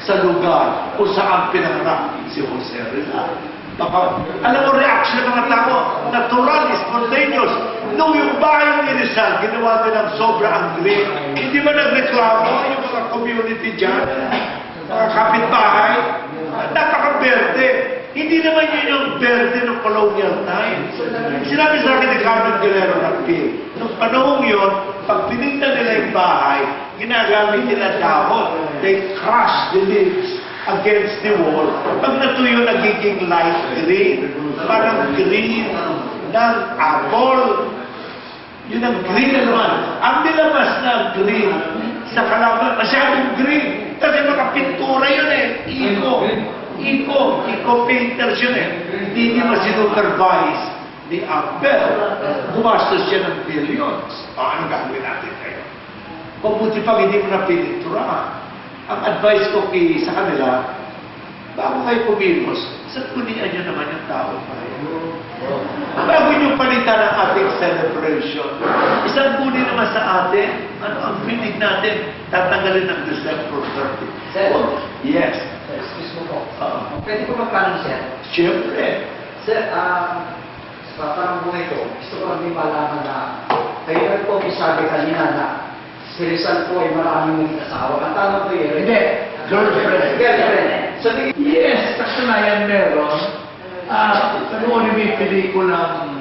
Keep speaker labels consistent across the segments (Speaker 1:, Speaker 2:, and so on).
Speaker 1: sa lugar kung saan pinanganak si Jose Rizal. Baka, alam mo, reaction ng mga tao, natural, spontaneous. Nung yung bahay ni Rizal, ginawa nila ng sobra ang green, hindi ba nagreklamo yung mga community dyan, mga kapitbahay? Napaka-berde. Hindi naman yun yung berde ng colonial times. Sinabi sa akin ni Carmen Guerrero Rapi, nung panahong yun, pag pinignan nila yung bahay, ginagamit nila dahon. They crush the leaves against the wall. Pag natuyo, nagiging light green. Parang green ng apple. Yun ang green na naman. Ang nilabas na green sa kalaban, masyadong green. Kasi makapintura yun eh. Eco painters yun eh. Hindi niya masinupervise ni Abel. Gumastos siya ng billions. Ano gagawin natin kayo? Mabuti pag hindi mo na pininturahan. Ang advice ko sa kanila, bago kayo pumilos, sanggunian nyo naman yung tao pa. Bago nyo palitan ang ating celebration, isang guni naman sa atin, ano ang pinig natin, tatanggalin ng December 30.
Speaker 2: Sir?
Speaker 1: Yes.
Speaker 2: Sir, excuse mo po. Pwede ko magtanong, sir?
Speaker 1: Siyempre.
Speaker 2: Sir, sa tanong mo ito, gusto ko lang din malaman na kayo na po sabi kanina na si Rizal po ay maraming naging asawa. Ang tanong ko yun,
Speaker 1: Hindi. Girlfriend.
Speaker 2: Girlfriend. So,
Speaker 1: Yes, kasanayan meron. Panoorin mo yung pelikulang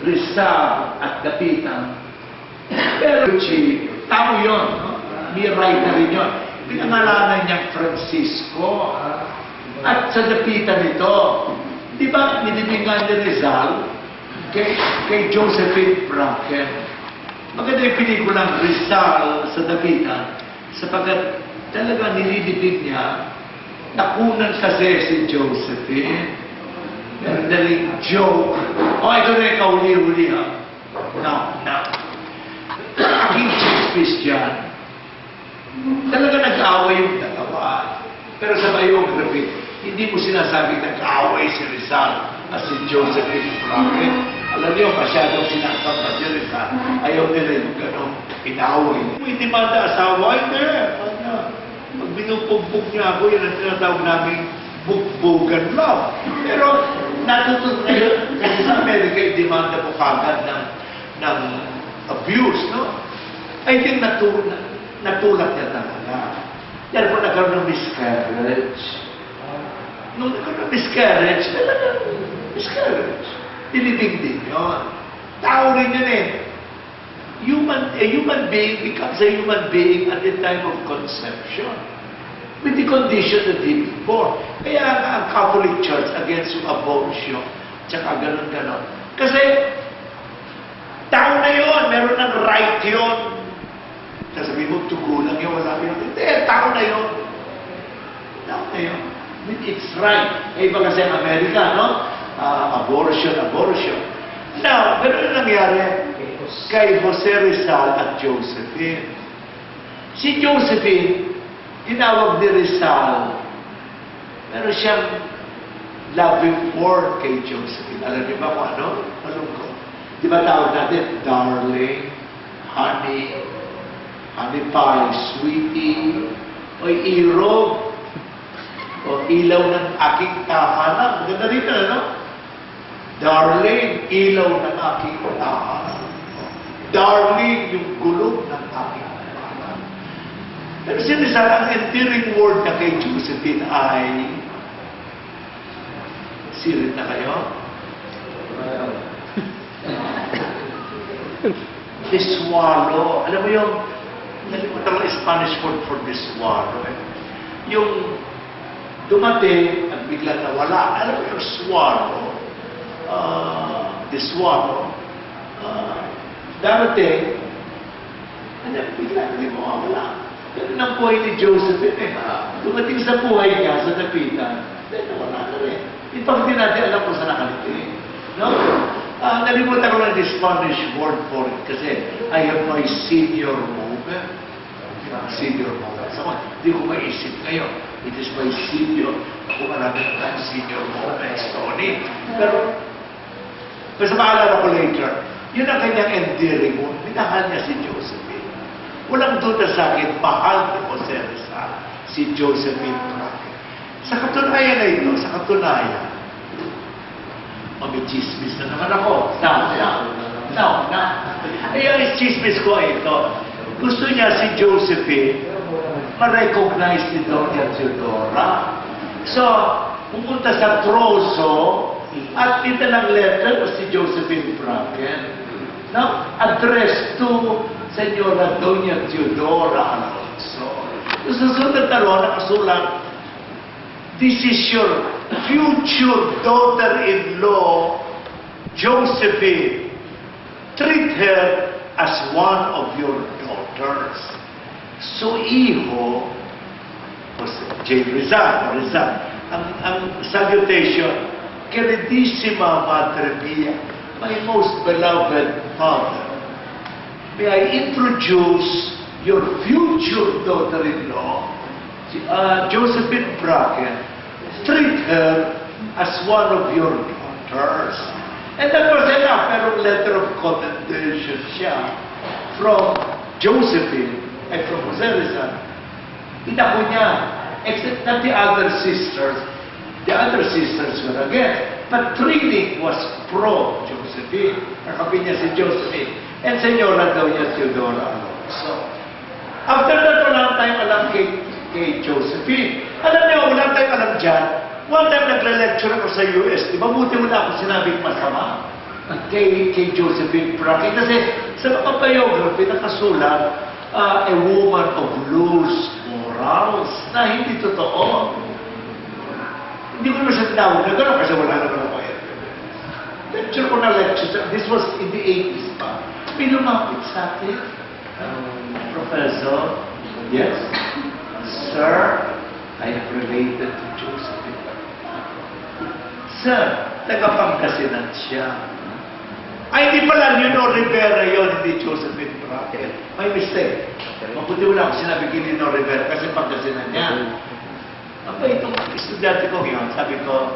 Speaker 1: Rizal at Dapitan. Pero tao yun. No? May writer rin yun. Pinangalanan niyang Francisco. At sa Dapitan ito, di ba nilibingan ni Rizal kay Josephine Bracken? Maganda yung pelikulang Rizal sa Dapitan sapagkat talaga nililibig niya. Nakunan kasi si Josephine. Meron daling joke. Ito na yung kahuli-huli ha. No. Aking chismis dyan. Talaga nag-aaway yung dalawa. Pero sa biography, hindi mo sinasabing nag-aaway si Rizal at si Josephine Bracken. Alam niyo, masyadong sinakpan na si Rizal. Ayaw nila yung gano'ng inaaway. Hindi ba na asawa? Hindi. Pag binupugbog niya ako, yun ang tinatawag namin bugbogan love. Pero natutunan ngayon, kasi sa Amerika, i-demanda mo kagad ng abuse, no? I think natulak niya talaga. Therefore, nagkaroon ng miscarriage. Nung nagkaroon ng miscarriage, talagang miscarriage. Dilibig din yun. Tao rin yun eh. A human being becomes a human being at the time of conception with the condition that he was born. Kaya ang Catholic Church against yung abortion, tsaka ganun-ganon. Kasi, tao na yun, meron ng right yun. Sasabihin mo, tugulang yun, masabi mo, hindi, tao na yun. Tao na yun. It's right. Iba kasi ang Amerika, no? Abortion. Now, ganun ang nangyari kay Jose Rizal at Josephine. Si Josephine, tinawag ni Rizal, meron siyang loving word kay Josephine. Alam niyo ba kung ano? Alam ko. Di ba tawag natin, darling, honey pie, sweetie, o irog, o ilaw ng aking tahanan. Ganda rin na, no? Darling, ilaw ng aking tahanan. Darling, yung gulong ng aking tahanan. Pero sinisal, ang endearing word na kay Josephine ay, sirit na kayo? Diswalo. Alam mo yung, nalimutan ko Spanish word for diswalo. Yung dumating at biglang nawala. Alam mo yung swallow? Diswalo. Darating, biglang hindi mawawala. Ganun ang buhay ni Josephine eh. Dumating sa buhay niya, sa Dapitan, nawala na rin. Di pa hindi natin alam kung saan nakalitin. No? Nalimutan ko lang the Spanish word for it kasi I have my senior moment. Senior moment. So, hindi ko maisip ngayon. It is my senior. Ako marami na senior moments, Tony. Pero maalala ko later, yun ang kanyang endearing word. Minahal niya si Josephine. Walang duda sa akin, mahal ni Jose Rizal si Josephine Bracken. Sa katunayan na ito, may chismis na naman ako. Yung chismis ko ay ito. Gusto niya si Josephine ma-recognize ni Doña Teodora. So, pumunta sa troso at ng letter si Josephine Bracken. No? Addressed to Señora Doña Teodora Alonso. Susunod na ron, nakasulat, this is your future daughter-in-law, Josephine. Treat her as one of your daughters. So, iho, J. Rizal, ang salutation, Queridissima Madre Mia, my most beloved mother, may I introduce your future daughter-in-law, Josephine Bracken. Treat her as one of your daughters. And that was enough. Pero letter of commendation siya from Josephine and from Jose Rizal. Inako niya, except that the other sisters were against. But Trini was pro-Josephine. Nakapin niya si Josephine. And Señora Doña Teodora Alonso. After that, walang tayong alam kay Josephine. Alam niyo, walang tayong alam dyan. One time nagre-lecture ako sa US, di ba buti wala ako sinabing masama kay Josephine Bracken. Kasi sa mga biography, nakasulat, a woman of loose morals, na hindi totoo. Hindi ko naman siya tinawag na gano'n kasi wala naman ako lecture ko na lecture. This was in the 80s pa. May lumapit sa akin, Professor, yes, sir, I am related to Josephine. Sir, taga-Pangasinan siya. Ay, hindi pala Leonor Rivera yun, hindi Josephine Bracken. May mistake. Mabuti wala ako sinabi kay Leonor Rivera kasi Pangasinan niya. Apa itong estudyante ko ngayon, sabi ko,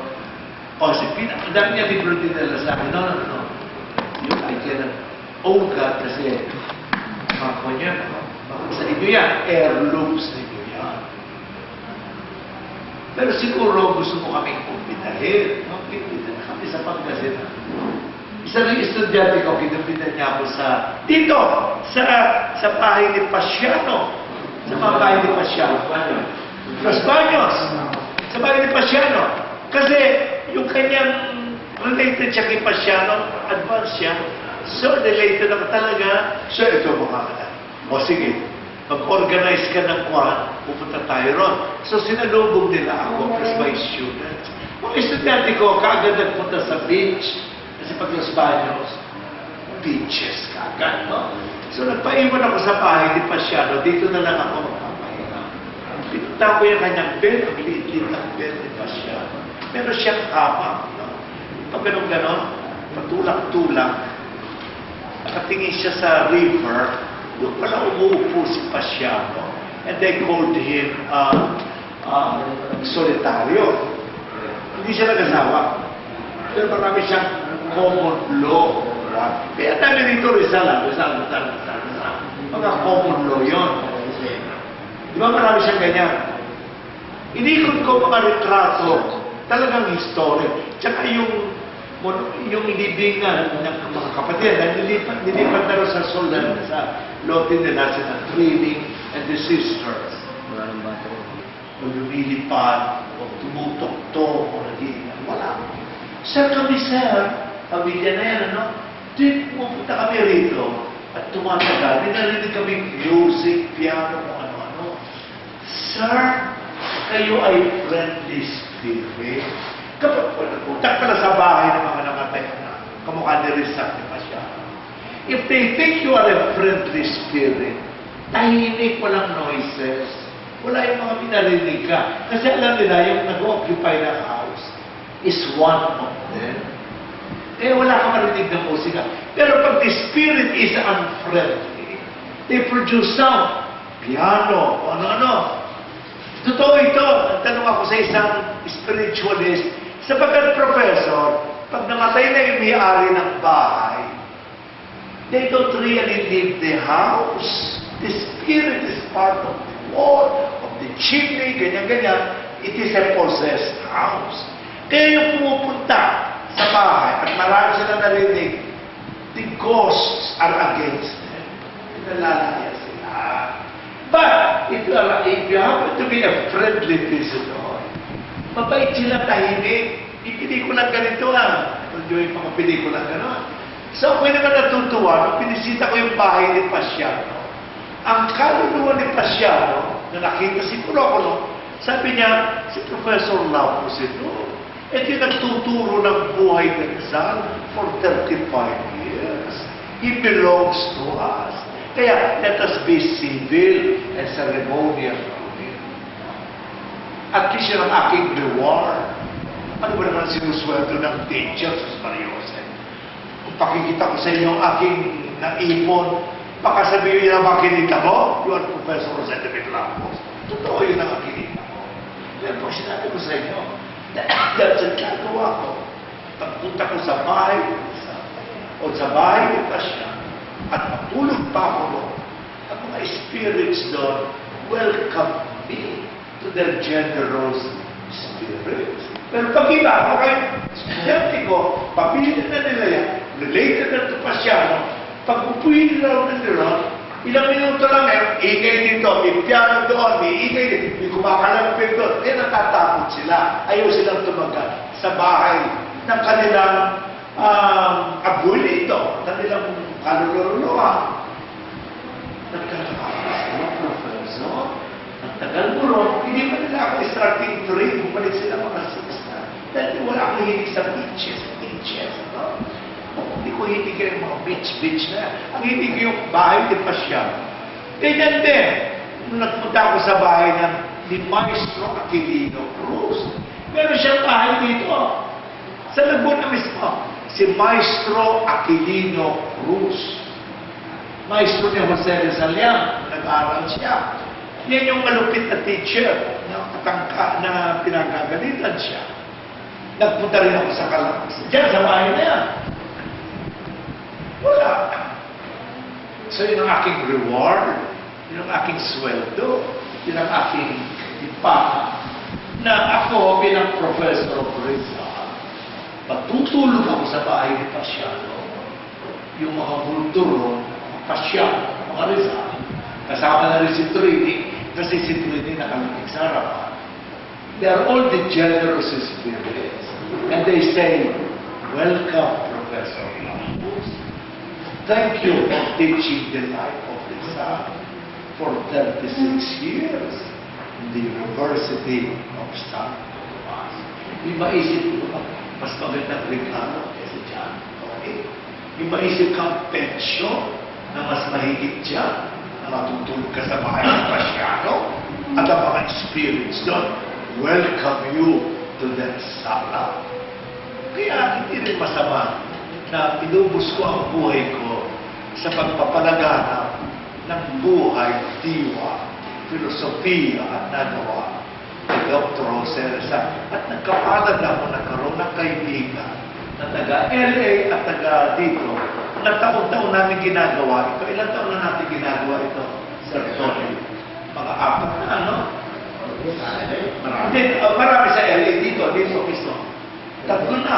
Speaker 1: si Pina, ang dami niya libro din nila sa akin, no. Yung I cannot own God kasi ako niya, sa inyo yan, heirlooms na inyo yan. Pero siguro gusto mo kaming kumpitahin. Kumpitahin kami sa Pangasinan. Isa ng estudyante ko, kinumpitan niya ako dito, sa bahay ni Pasiano. Sa mga bahay ni Pasiano. Los Baños. Sa bahay ni Pasiano. Kasi yung kanyang related siya kay Pasiano, advance siya. So, related ako talaga. So, ito mga o sige, mag-organize ka ng kwan, pupunta tayo ron. So, sinalubog nila ako as my students. Mga estudyante ko, kaagad nagpunta sa beach. Kasi pag Los Baños, beaches kaagad, no? So, nagpaiwan ako sa bahay ni Pasiano. Dito na lang ako magpapahinga. Pinunta ko yung kanyang bed, ang liit-liit ng bed ni Pasiano. Meron siyang kama, no? Pag ganon, patulak-tulak, nakatingin siya sa river. Doon pala umuupo si Pasiano, and they called him solitario. Hindi siya nag-asawa. Pero marami siyang common law. Kaya dami dito Rizal. Mga common law yun. Di ba marami siyang ganyan? Inikot ko mga retrato, talagang historic. Tsaka yung libingan ng mga kapatid, nilipat na rin sa soldan, sa lote nila, sila Trini and the sisters. O lumilipad, o tumutoktok, o naging, wala. Sir kami, sir, pamilya na yan, ano? Pumunta kami rito, at tumatagal, narinig kami music, piano, kung ano-ano. Sir, kayo ay friendly spirit. Kapag punta pala sa bahay ng mga namatay na kamukha ni Rizal ni Pasiano. If they think you are a friendly spirit, tahimik, walang noises, wala yung mga pinarinig ka. Kasi alam nila, yung nag-occupy ng house is one of them. Kaya wala ka marinig ng musika. Pero pag the spirit is unfriendly, they produce sound. Piano, ano-ano. Totoo ito. Tanong ako sa isang spiritualist, sapagkat professor, pag namatay na yung may-ari ng bahay, they don't really leave the house. The spirit is part of the wall, of the chimney, ganyan-ganyan, it is a possessed house. Kaya yung pumupunta sa bahay at marami sila narinig, the ghosts are against them. Pinalalaya sila. But, if you happen to be a friendly visitor, mabait sila, tahimik. Yung pelikula ganito Enjoy yung mga pelikula gano'n. So, ako naman natutuwa, nung pinisita ko yung bahay ni Pasiano, ang kaluluwa ni Pasiano, na nakita si Kurokono, sabi niya, si Professor Lapus ito. Ito yung nagtuturo ng buhay ng Rizal for 35 years. He belongs to us. Kaya, let us be civil and ceremonial to him. At least yun ang aking reward. Ano ba naman sinusweldo ng teacher sa Mariose? Kung pakikita ko sa inyo ang aking naipon, baka sabihin niyo naman kinita mo, you are Professor Jose de Villalobos. Totoo yun ang kinita ko. Pero pag sinabi ko sa inyo, dahil sa gagawa ko, pagpunta ko sa bahay o sa bahay ni Pasya, at matulog pa ako doon, ang mga spirits doon, welcome me to their generous spirits. Pero pag iba, okay, estudyante ko, papilitin na nila yan, related na ito Pasyano, pag upuin nila nila, ilang minuto lang ingay dito, may piano doon, may ingay dito, may kumakalampin doon, natatakot sila, ayaw silang tumagal sa bahay ng kanilang abuelito, kanilang kalululuwa. Nagkakakakas mo, Professor, ang tagal mo ron, hindi pa nila ako starting 3, bumalik sila mga 6 na. Dahil wala akong hilig sa beaches, no? Hindi ko hilig yung mga beach na. Ang hilig yung bahay ni Pasiano. Ganyan din. Nung nagpunta ako sa bahay ni Maestro Aquilino Cruz, meron siyang bahay dito. Sa Laguna mismo. Si Maestro Aquilino Cruz. Maestro ni Jose Rizalian. Nag-aaral siya. Yan yung malupit na teacher na pinagagalitan siya. Nagpunta rin ako sa Calabas. Diyan, sa bahay na yan. Wala. So, yun ang aking reward, yun ang aking sweldo, yun ang aking ipa, na ako bilang Professor of Rizal, patutulog ako sa bahay ni Pasiano, yung mga bulturo, mga Pasiano, mga Rizal, kasama na rin si Trini, kasi si Trini nakalapit sa harapan. They are all the generous spirits. And they say, welcome, Professor Lapus. Thank you for teaching the life of the Rizal for 36 years in the University of San Tomas. Yung maisip ko, mas magandang regalo kasi dyan. Okay? Yung maisip kang pensyon na mas mahigit dyan, na matutulog ka sa bahay ng Pasiano at ang mga spirits doon, welcome you to that sala. Kaya hindi rin masama na inubos ko ang buhay ko sa pagpapalaganap ng buhay, diwa, filosofiya at nagawa ni Dr. Jose Rizal. At nagkapalad ako nagkaroon ng kaibigan na taga-LA at taga-dito na taon-taon namin ginagawa ito. Ilang taon na natin ginagawa ito, Sir Tony? Mga 4 na, ano? Marami sa LA dito mismo. 3 na,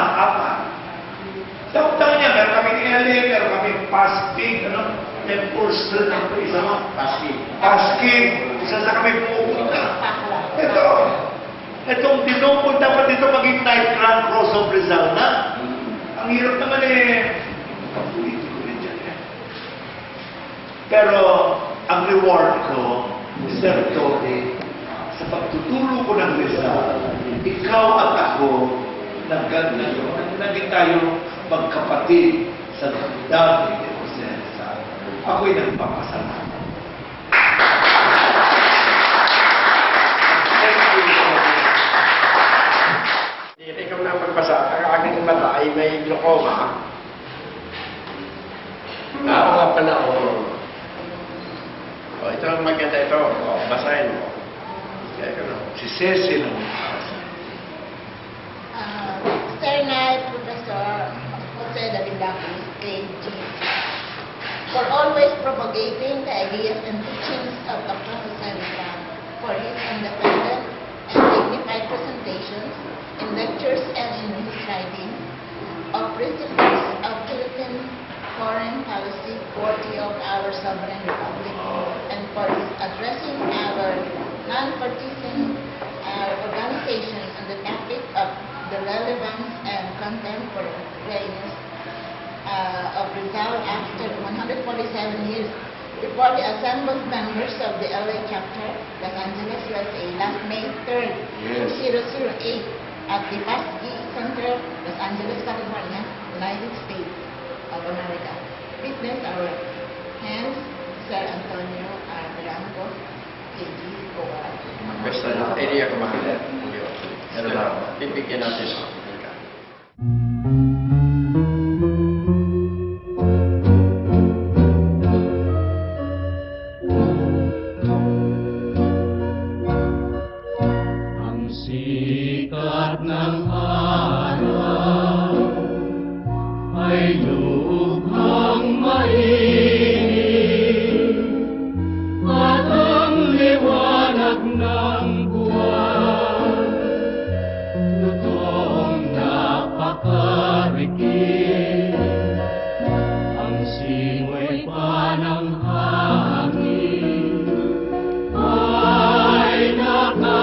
Speaker 1: 4. Taon-taon niya, meron kaming LA, meron kaming Pasig, Temple Street, ang isa mo? Pasig. Isa sa kami pupunta. Itong pinupunta pa dito maging night Grand Cross of Rizal na. Ang hirap naman pag-politiko rin dyan Pero, ang reward ko, Sir Tony, sa pagtutulong ko ng Rizal, ikaw at ako, naging tayo magkapatid sa dami ni Jose Rizal. Ako'y nagpapasalamat.
Speaker 3: Ikaw na magbasa. Ang aking mata ay may glaucoma. Oo nga pala, ito ang maganda ito. Basahin mo.
Speaker 1: Si Cecil
Speaker 4: Sir Knight, Professor Jose de Villalobos, KG, for always propagating the ideas and teachings of Dr. Jose Rizal, for his independent and dignified presentations in lectures and in his writing of principles of Philippine foreign policy worthy of our sovereign republic, and for his addressing our non-partisan organization on the topic of the relevance and contemporaneous of Rizal after 147 years before the assembled members of the LA chapter, Los Angeles, USA, last May 3rd, 2008, at the Pasky Center, Los Angeles, California, United States of America. Witness our hands, Sir Antonio R. Blanco, AG, OR.
Speaker 3: Questa hindi ako makilala. Pero bibigyan natin sa Amerika.
Speaker 5: Ang sikat ng araw ay lubhang mainit at ang liwanag ng buwan totoong napakarikit. Ang simoy pa ng hangin ay nakahatid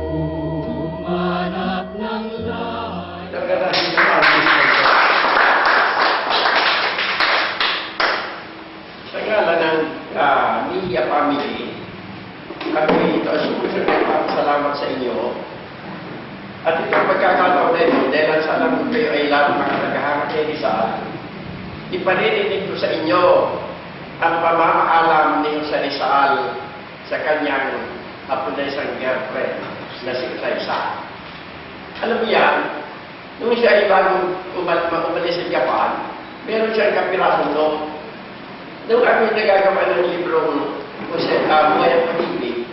Speaker 5: humanap ng lahat.
Speaker 3: Talaga natin yung artist. Sa ngalan ng Mia family, kami ito ay salamat sa inyo. At itong pagkakataon na ito, dahil sa alam ko kayo ay lahat mga naghahanap kay Rizal, iparirinig ko sa inyo ang pamamaalam niyo sa Rizal sa kanyang hapunesang girlfriend na si Rizal. Alam mo yan, nung siya ay bagong umalis sa Japan, meron siyang kapirasong note. Nung ako yung nagagawa ng librong Buhay ang Pag-ibig,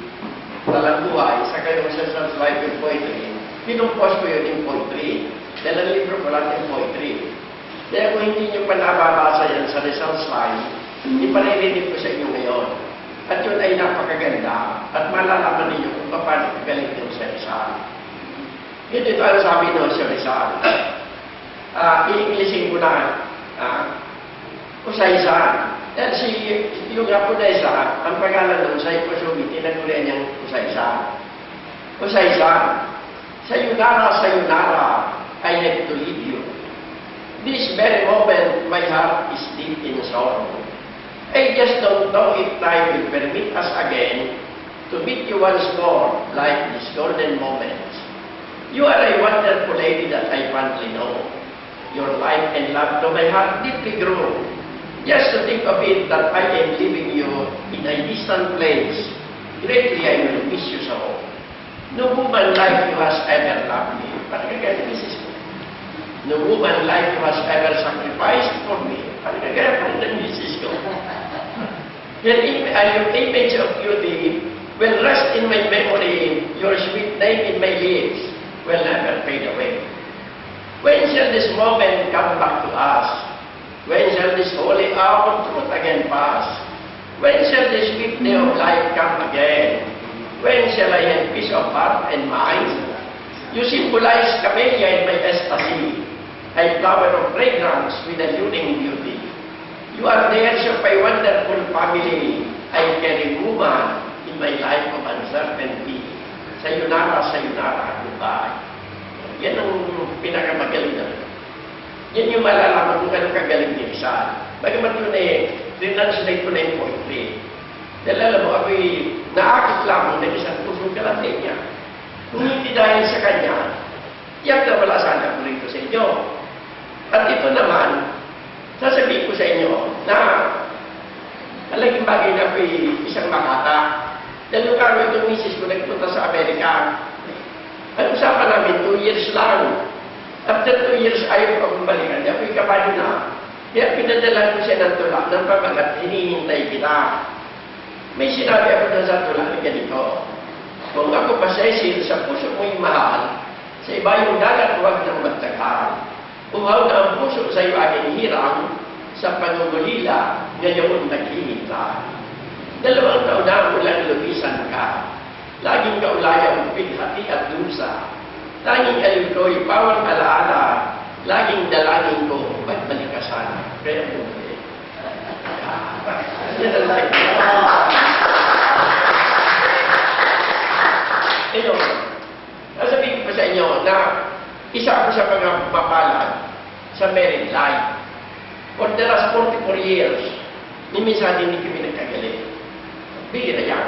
Speaker 3: Talang Buhay, sa kanyang Sessions Life in Poetry, pinumpos ko yun in poetry, dahil ang libro ko lang in poetry. Kaya kung hindi nyo pa nababasa yan sa Rizal's Life, iparirinig ko sa inyo ngayon. At yun ay napakaganda, at malalaman ninyo kung paano galing yung sa Rizal. Ito ang sabi no sa Rizal. I-Englishin ko na. Usaysan. Dahil yung Apunesa, ang pangalan ng Usay Kusumi, tinagulian niyang Usaysan. Usaysan. Sayonara, I have to leave you. This very moment, my heart is deep in sorrow. I just don't know if time will permit us again to meet you once more, like these golden moments. You are a wonderful lady that I fondly know. Your life and love to my heart deeply grew. Just to think of it that I am leaving you in a distant place, greatly I will miss you so. No woman like you has ever loved me. Parang kagaya ni Mrs. ko. No woman like you has ever sacrificed for me. Parang kagaya pa rin ng Mrs. ko. Your image of beauty will rest in my memory. Your sweet name in my lips will never fade away. When shall this moment come back to us? When shall this holy hour of truth again pass? When shall this sweet day of life come again? When shall I have peace of heart and mind? You symbolize camellia in my ecstasy, a flower of fragrance with a luring beauty. You are the heirs of a wonderful family. I carry woman in my life of uncertainty. Sayonara, goodbye. Yan ang pinakamagaling na. Yan yung malalaman kung ano kagaling ni Rizal. Bagamat yun rinanslate ko na yung poetry. Dahil alam mo, ako'y naakit lamang ng isang pusong kalate niya. Kung hindi dahil sa kanya, tiyak na wala sana ako rito sa inyo. At ito naman, sasabihin ko sa inyo na talagang bagay na ako'y isang makata. Dahil nung araw itong misis ko nagpunta sa Amerika, ang usapan namin, 2 years lang. After 2 years, ayaw pa bumalikan. Ako'y kabado na. Kaya pinadala ko siya ng tula, ng pamagat, hinihintay kita. May sinabi ako na sa tula na ganito. Kung ako pasesil sa puso mo'y mahal, sa iba yung dagat huwag nang magtagal. Uhaw na ang puso sa iyo aking hirang, sa pangungulila, ngayon naghihintay. 2 taon na walang lumisan ka. Laging kaulaya ang pighati at dusa. Tanging alin ko'y bawang alaala. Laging dalangin ko, magbalik ka sana. Kaya bumili. Yan ang like. Ngayon, nasabihin ko sa inyo na isa ako sa mga mapalad sa married life. For the last 44 years, minsan hindi kami nagkagaling. Bihira yan.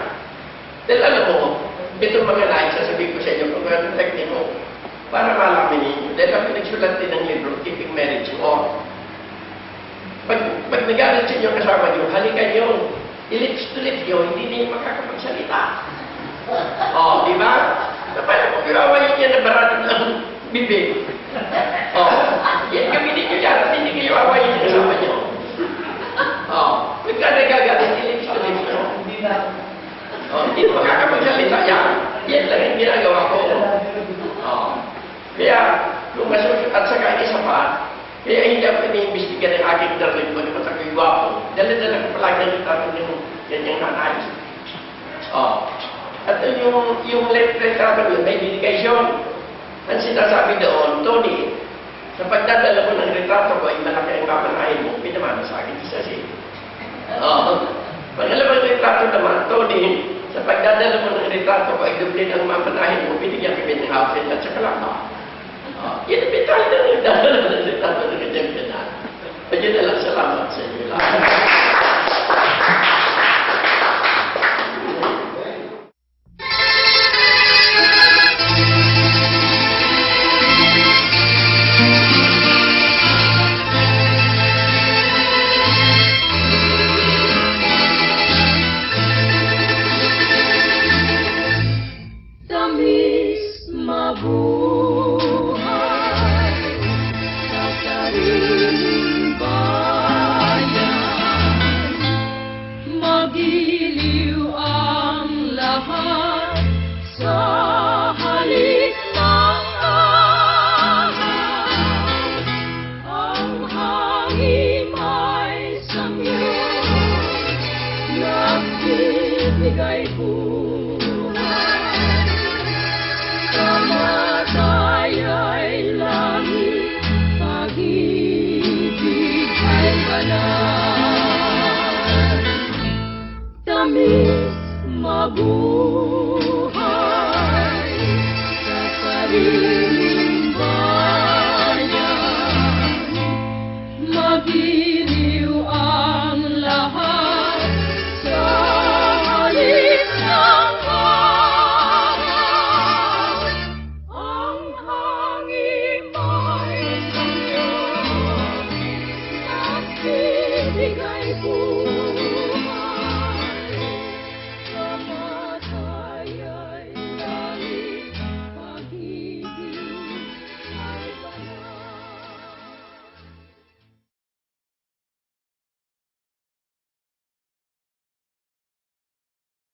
Speaker 3: Dahil alam mo, itong mga life, sasabihin ko sa inyo kung ano tekniko para malaman ninyo. Dahil kami nagsulat din ng libro, Keeping Marriage On. Pag nagalit sa inyo kasama nyo, halikan nyo, ilips to lips nyo, hindi ninyo makakapagsalita. Di ba? Paano kung iwawayin niya na barato ng bibig? Yan gamitin nyo yan at hindi kayo awayin niya kasama nyo. Pagka nagagalit, ilips to lips nyo. Hindi makakapagsalita yan. Yan lang yung ginagawa ko. Kaya, kung masusunod at saka isa pa, kaya hindi ako iniimbestiga ng aking darling ko naman sa kagwapo. Dala-dala ko palagi ng litrato ng ganyang nanay. At yung retrato yun, may dedication. Ang sinasabi doon, Tony, sa pagdadala mo ng retrato ko ay malaki ang mamanahin mo, pinamana sa akin isa siya. Pangalawang retrato naman, Tony, sa pagdadala mo ng retrato ko ay dublin ang mamanahin mo, binigyan kami ng outfit at saka lama. Yan ang bitay na nagdadala ng retrato ng kanyang ganan. Kaya na lang salamat sa inyo lahat.
Speaker 5: Bigay po